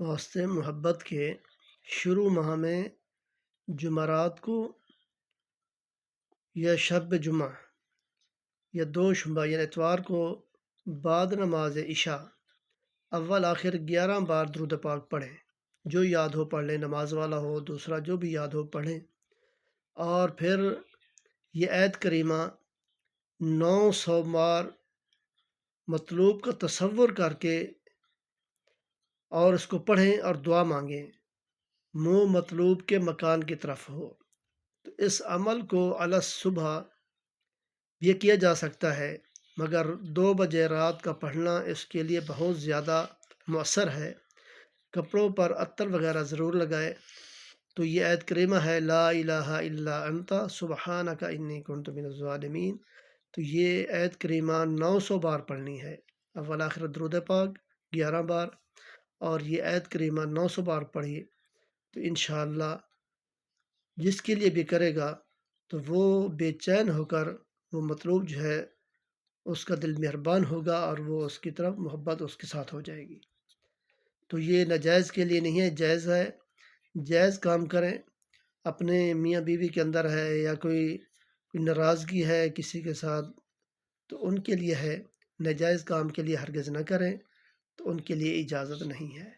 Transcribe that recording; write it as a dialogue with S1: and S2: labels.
S1: واسطے محبت کے شروع ماہ میں جمعرات کو یا شب جمعہ یا دو شنبہ یا اتوار کو بعد نماز عشاء اول آخر 11 بار درود پاک پڑھیں۔ جو یاد ہو پڑھ لیں، نماز والا ہو دوسرا جو بھی یاد ہو پڑھیں۔ اور پھر یہ آیت کریمہ 900 بار مطلوب کا تصور کر کے اور اس کو پڑھیں اور دعا مانگیں، منہ مطلوب کے مکان کی طرف ہو۔ تو اس عمل کو علی صبح یہ کیا جا سکتا ہے، مگر 2 بجے رات کا پڑھنا اس کے لیے بہت زیادہ مؤثر ہے۔ کپڑوں پر عطر وغیرہ ضرور لگائے۔ تو یہ آیت کریمہ ہے لا الہ الا انت سبحانک انی کنت من الظالمین۔ تو یہ آیت کریمہ 900 بار پڑھنی ہے، اول آخر درود پاک 11 بار، اور یہ آیت کریمہ 900 بار پڑھی تو انشاءاللہ جس کے لیے بھی کرے گا تو وہ بے چین ہو کر وہ مطلوب جو ہے اس کا دل مہربان ہوگا اور وہ اس کی طرف محبت اس کے ساتھ ہو جائے گی۔ تو یہ ناجائز کے لیے نہیں ہے، جائز ہے۔ جائز کام کریں، اپنے میاں بیوی کے اندر ہے یا کوئی ناراضگی ہے کسی کے ساتھ تو ان کے لیے ہے، ناجائز کام کے لیے ہرگز نہ کریں، تو ان کے لیے اجازت نہیں ہے۔